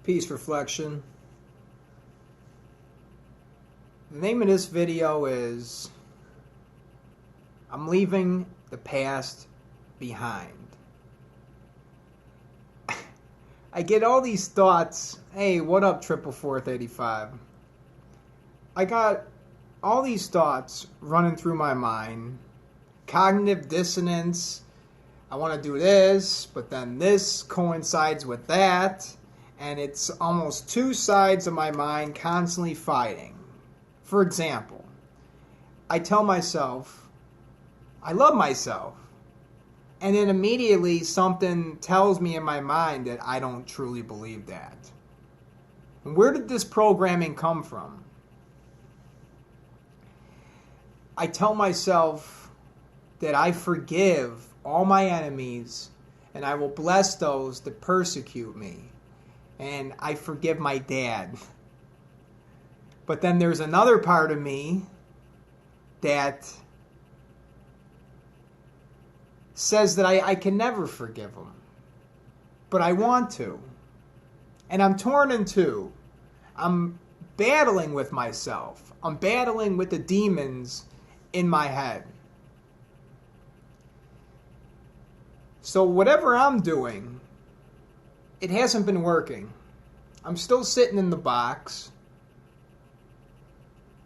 Peace reflection. The name of this video is I'm leaving the past behind. I get all these thoughts. Hey, what up, 44435? I got all these thoughts running through my mind. Cognitive dissonance. I want to do this, but then this coincides with that. And it's almost two sides of my mind constantly fighting. For example, I tell myself, I love myself. And then immediately something tells me in my mind that I don't truly believe that. And where did this programming come from? I tell myself that I forgive all my enemies and I will bless those that persecute me. And I forgive my dad. But then there's another part of me that says that I can never forgive him. But I want to. And I'm torn in two. I'm battling with myself. I'm battling with the demons in my head. So whatever I'm doing, it hasn't been working. I'm still sitting in the box.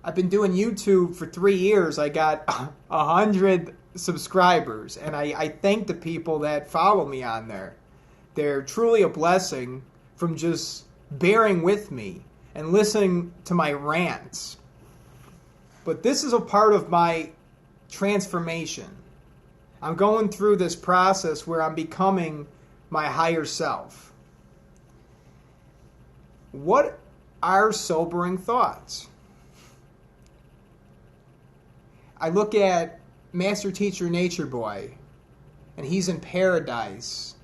I've been doing YouTube for 3 years. I got 100 subscribers, and I thank the people that follow me on there. They're truly a blessing from just bearing with me and listening to my rants. But this is a part of my transformation. I'm going through this process where I'm becoming my higher self. What are sobering thoughts? I look at Master Teacher Nature Boy, and he's in paradise.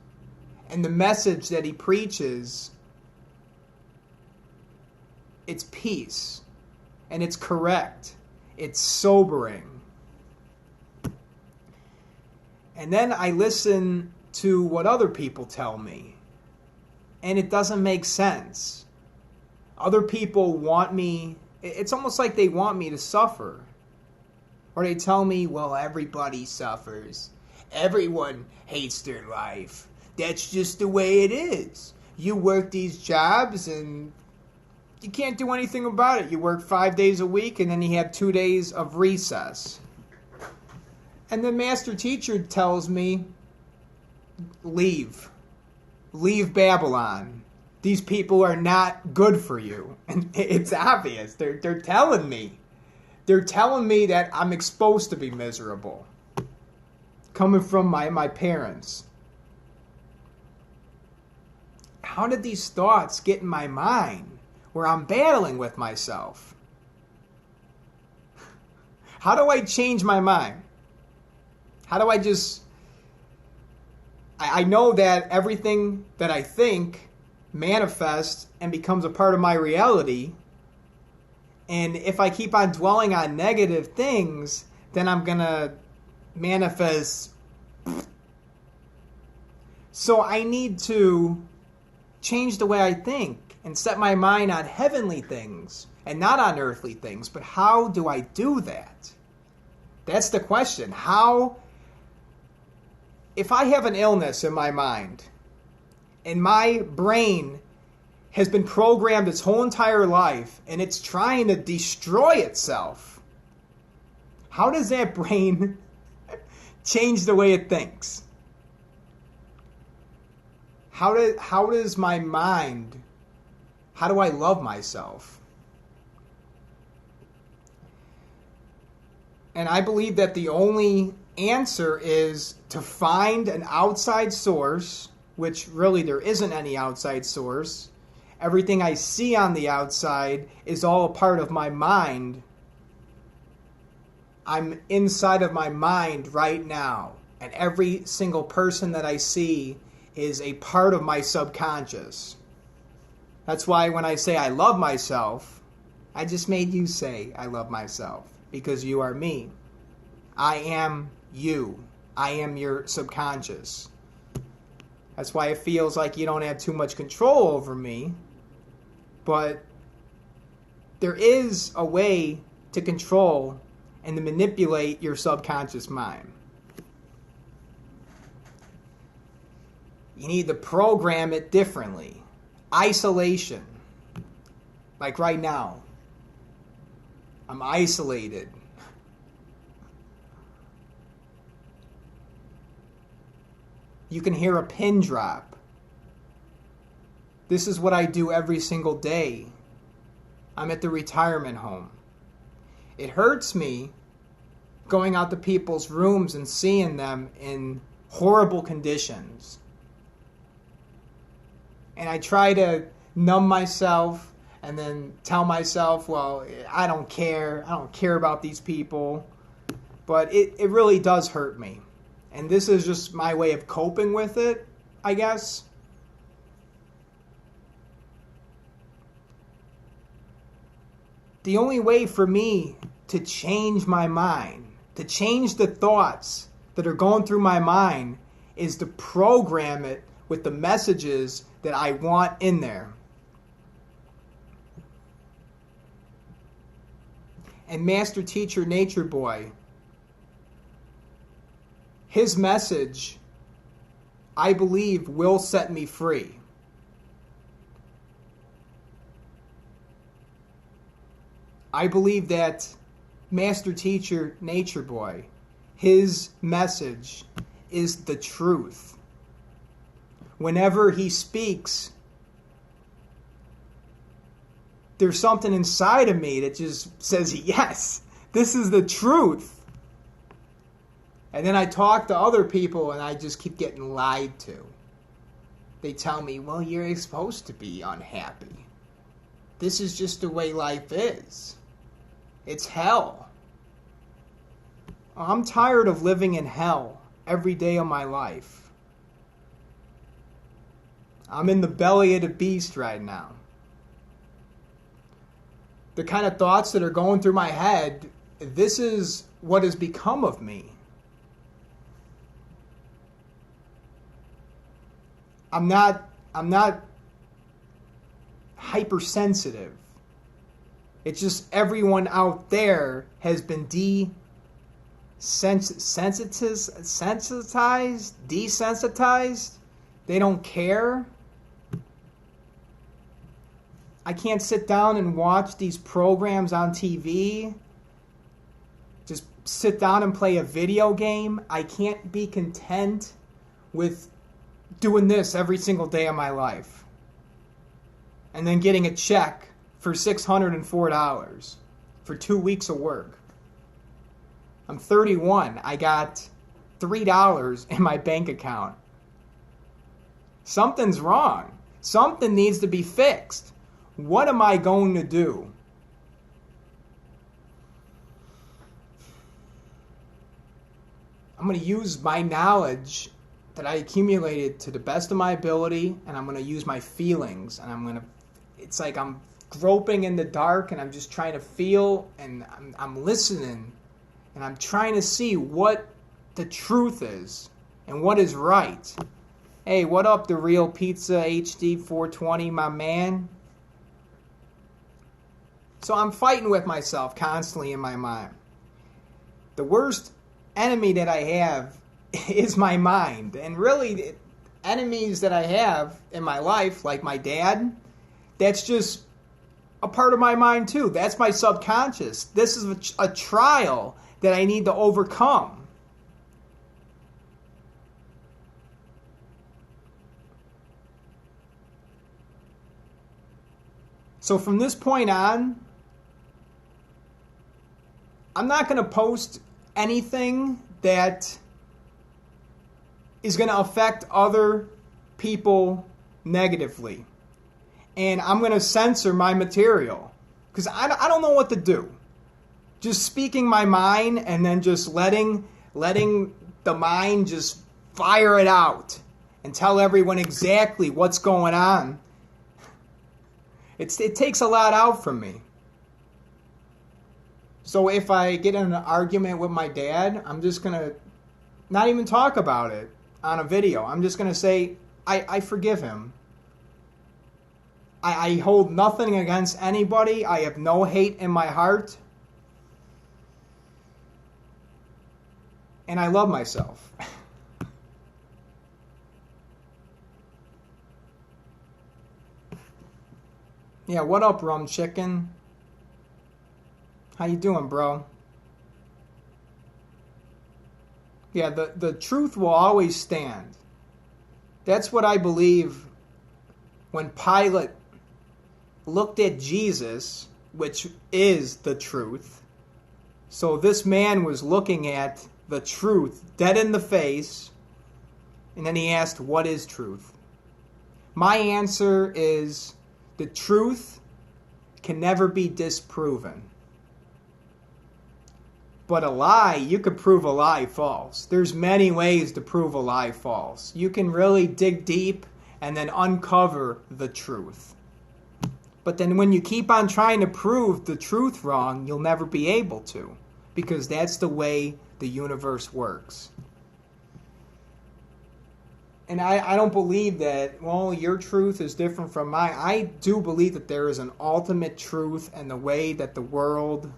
And the message that he preaches, it's peace. And it's correct. It's sobering. And then I listen to what other people tell me. And it doesn't make sense. Other people want me, it's almost like they want me to suffer. Or they tell me, well, everybody suffers. Everyone hates their life. That's just the way it is. You work these jobs and you can't do anything about it. You work 5 days a week and then you have 2 days of recess. And the master teacher tells me, leave. Leave Babylon. These people are not good for you. And it's obvious. They're telling me. They're telling me that I'm exposed to be miserable. Coming from my parents. How did these thoughts get in my mind where I'm battling with myself? How do I change my mind? How do I just... I know that everything that I think manifests and becomes a part of my reality. And if I keep on dwelling on negative things, then I'm going to manifest. So I need to change the way I think and set my mind on heavenly things and not on earthly things. But how do I do that? That's the question. How, if I have an illness in my mind and my brain has been programmed its whole entire life and it's trying to destroy itself, how does that brain change the way it thinks? How does my mind, how do I love myself? And I believe that the only answer is to find an outside source, which really there isn't any outside source. Everything I see on the outside is all a part of my mind. I'm inside of my mind right now. And every single person that I see is a part of my subconscious. That's why when I say I love myself, I just made you say I love myself. Because you are me. I am you. I am your subconscious. That's why it feels like you don't have too much control over me. But there is a way to control and to manipulate your subconscious mind. You need to program it differently. Isolation. Like right now. I'm isolated. You can hear a pin drop. This is what I do every single day. I'm at the retirement home. It hurts me going out to people's rooms and seeing them in horrible conditions. And I try to numb myself and then tell myself, well, I don't care. I don't care about these people. But it really does hurt me. And this is just my way of coping with it, I guess. The only way for me to change my mind, to change the thoughts that are going through my mind, is to program it with the messages that I want in there. And Master Teacher Nature Boy, his message, I believe, will set me free. I believe that Master Teacher Nature Boy, his message is the truth. Whenever he speaks, there's something inside of me that just says, yes, this is the truth. And then I talk to other people and I just keep getting lied to. They tell me, well, you're supposed to be unhappy. This is just the way life is. It's hell. I'm tired of living in hell every day of my life. I'm in the belly of the beast right now. The kind of thoughts that are going through my head, this is what has become of me. I'm not hypersensitive. It's just everyone out there has been desensitized. They don't care. I can't sit down and watch these programs on TV. Just sit down and play a video game. I can't be content with doing this every single day of my life. And then getting a check for $604 for 2 weeks of work. I'm 31. I got $3 in my bank account. Something's wrong. Something needs to be fixed. What am I going to do? I'm going to use my knowledge that I accumulated to the best of my ability, and I'm going to use my feelings, and it's like I'm groping in the dark, and I'm just trying to feel, and I'm listening, and I'm trying to see what the truth is and what is right. Hey, what up, The Real Pizza HD 420, my man? So I'm fighting with myself constantly in my mind. The worst enemy that I have is my mind. And really, the enemies that I have in my life, like my dad, that's just a part of my mind too. That's my subconscious. This is a trial that I need to overcome. So from this point on, I'm not going to post anything that is going to affect other people negatively. And I'm going to censor my material because I don't know what to do. Just speaking my mind and then just letting the mind just fire it out and tell everyone exactly what's going on. It takes a lot out from me. So if I get in an argument with my dad, I'm just going to not even talk about it on a video. I'm just going to say, I forgive him. I hold nothing against anybody. I have no hate in my heart. And I love myself. Yeah, what up, Rum Chicken? How you doing, bro? Yeah, the truth will always stand. That's what I believe when Pilate looked at Jesus, which is the truth. So this man was looking at the truth dead in the face, and then he asked, what is truth? My answer is the truth can never be disproven. But a lie, you could prove a lie false. There's many ways to prove a lie false. You can really dig deep and then uncover the truth. But then when you keep on trying to prove the truth wrong, you'll never be able to, because that's the way the universe works. And I don't believe that, well, your truth is different from mine. I do believe that there is an ultimate truth and the way that the world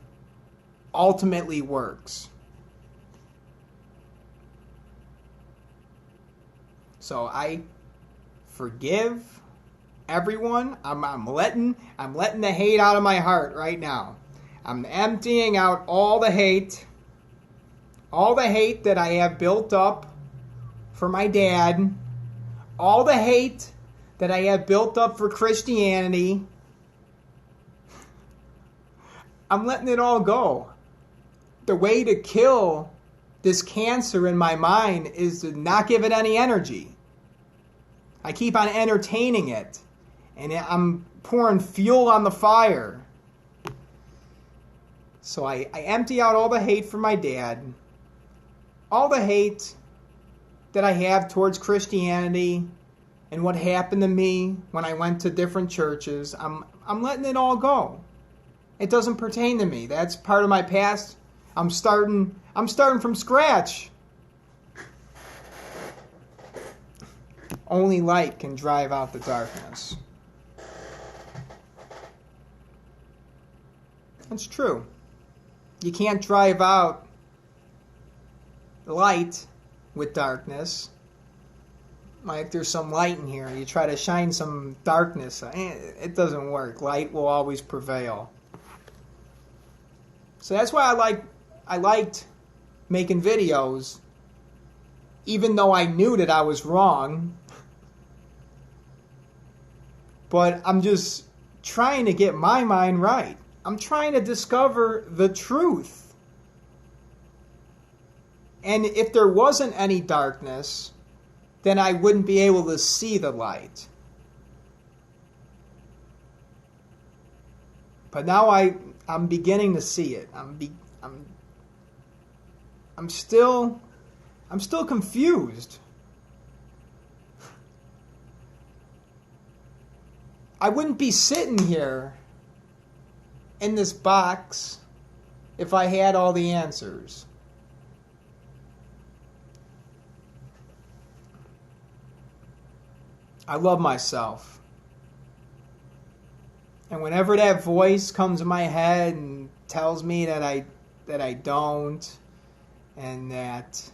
ultimately works. So I forgive everyone. I'm letting the hate out of my heart right now. I'm emptying out all the hate that I have built up for my dad, all the hate that I have built up for Christianity. I'm letting it all go. The way to kill this cancer in my mind is to not give it any energy. I keep on entertaining it, and I'm pouring fuel on the fire. So I empty out all the hate for my dad, all the hate that I have towards Christianity and what happened to me when I went to different churches. I'm letting it all go. It doesn't pertain to me. That's part of my past. I'm starting from scratch. Only light can drive out the darkness. That's true. You can't drive out light with darkness. Like there's some light in here, you try to shine some darkness. It doesn't work. Light will always prevail. So that's why I liked making videos, even though I knew that I was wrong. But I'm just trying to get my mind right. I'm trying to discover the truth. And if there wasn't any darkness, then I wouldn't be able to see the light. But now I'm beginning to see it. I'm still confused. I wouldn't be sitting here in this box if I had all the answers. I love myself. And whenever that voice comes in my head and tells me that I don't, and that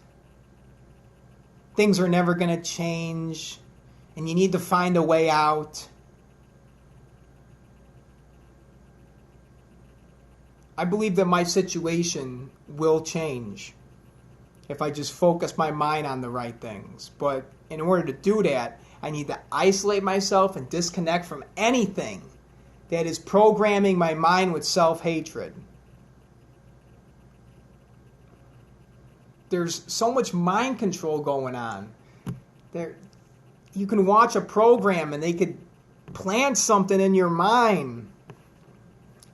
things are never going to change, and you need to find a way out, I believe that my situation will change if I just focus my mind on the right things. But in order to do that, I need to isolate myself and disconnect from anything that is programming my mind with self-hatred. There's so much mind control going on. You can watch a program and they could plant something in your mind.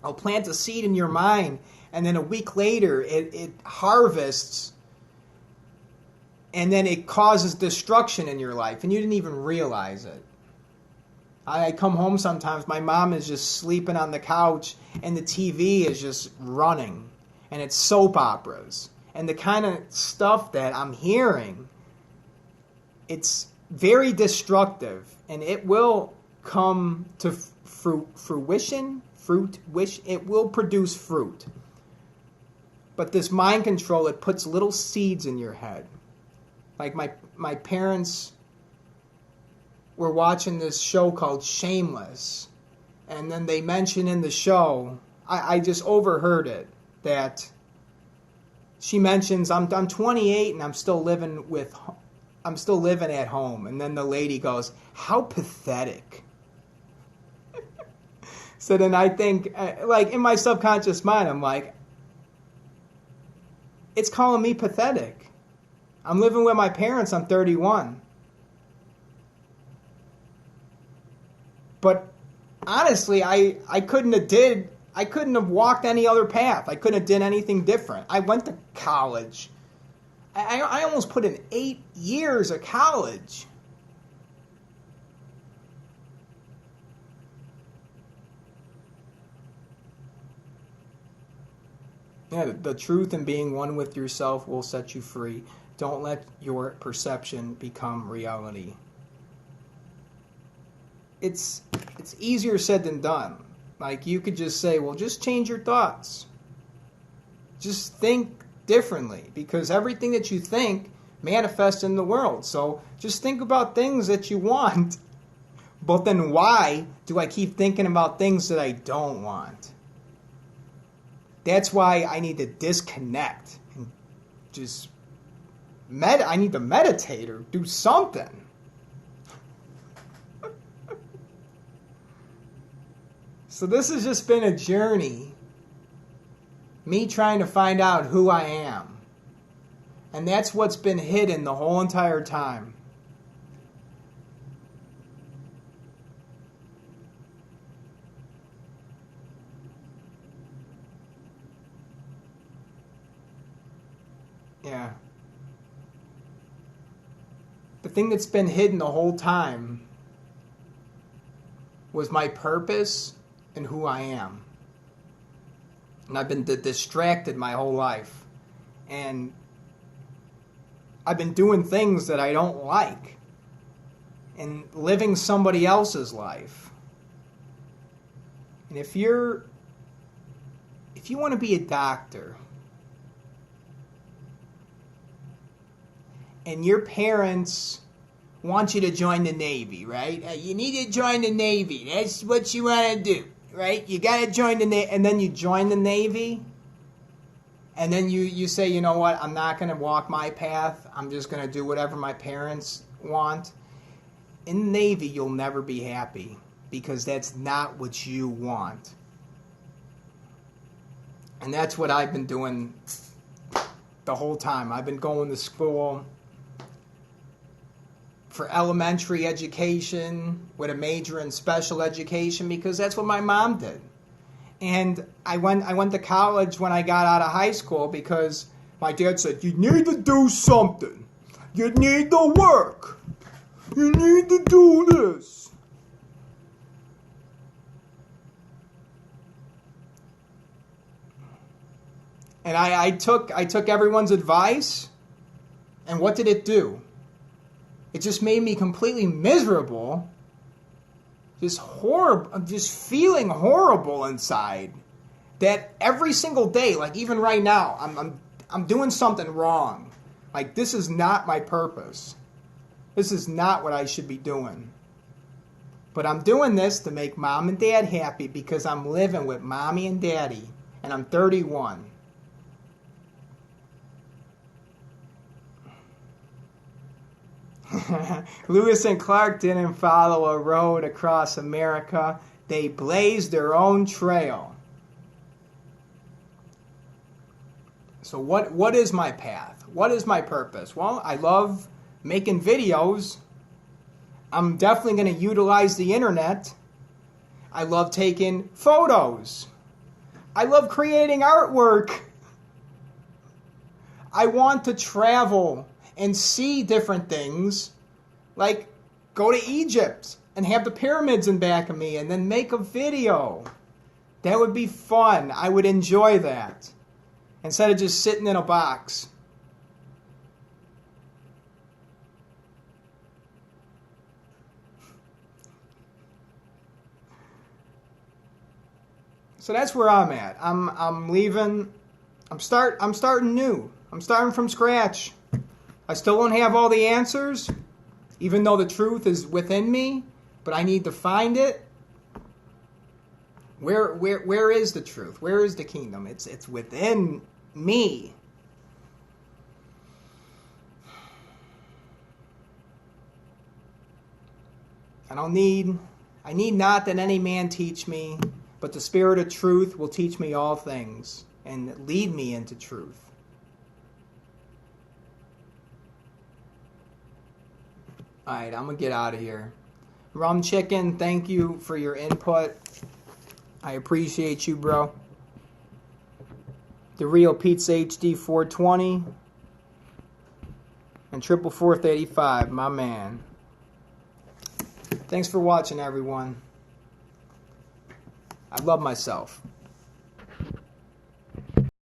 I'll plant a seed in your mind, and then a week later it harvests, and then it causes destruction in your life, and you didn't even realize it. I come home sometimes, my mom is just sleeping on the couch, and the TV is just running, and it's soap operas. And the kind of stuff that I'm hearing, it's very destructive, and it will come to it will produce fruit. But this mind control, it puts little seeds in your head. Like my parents were watching this show called Shameless, and then they mention in the show, I just overheard it, that she mentions, I'm 28 and I'm still living at home. And then the lady goes, how pathetic. So then I think, like in my subconscious mind, I'm like, it's calling me pathetic. I'm living with my parents, I'm 31. But honestly, I couldn't have walked any other path. I couldn't have done anything different. I went to college. I almost put in 8 years of college. Yeah, the truth and being one with yourself will set you free. Don't let your perception become reality. It's easier said than done. Like, you could just say, well, just change your thoughts. Just think differently, because everything that you think manifests in the world. So just think about things that you want. But then why do I keep thinking about things that I don't want? That's why I need to disconnect and just I need to meditate or do something. So this has just been a journey. Me trying to find out who I am. And that's what's been hidden the whole entire time. Yeah. The thing that's been hidden the whole time was my purpose and who I am. And I've been distracted my whole life. And I've been doing things that I don't like. And living somebody else's life. And if you want to be a doctor, and your parents want you to join the Navy, right? You need to join the Navy. That's what you want to do, right? You got to join the Navy. And then you join the Navy. And then you say, you know what? I'm not going to walk my path. I'm just going to do whatever my parents want. In the Navy, you'll never be happy, because that's not what you want. And that's what I've been doing the whole time. I've been going to school for elementary education with a major in special education, because that's what my mom did. And I went to college when I got out of high school because my dad said, you need to do something. You need to work. You need to do this. And I took everyone's advice, and what did it do? It just made me completely miserable, just horrible, just feeling horrible inside. That every single day, like even right now, I'm doing something wrong. Like, this is not my purpose. This is not what I should be doing. But I'm doing this to make mom and dad happy, because I'm living with mommy and daddy, and I'm 31. Lewis and Clark didn't follow a road across America. They blazed their own trail. So what is my path? What is my purpose? Well, I love making videos. I'm definitely going to utilize the internet. I love taking photos. I love creating artwork. I want to travel and see different things, like go to Egypt and have the pyramids in back of me and then make a video. That would be fun. I would enjoy that, instead of just sitting in a box. So that's where I'm at. I'm leaving. I'm starting new. I'm starting from scratch. I still don't have all the answers, even though the truth is within me, but I need to find it. Where is the truth? Where is the kingdom? It's within me. I need not that any man teach me, but the Spirit of truth will teach me all things and lead me into truth. All right, I'm going to get out of here. Rum Chicken, thank you for your input. I appreciate you, bro. The Real Pizza HD 420 and 44485, my man. Thanks for watching, everyone. I love myself.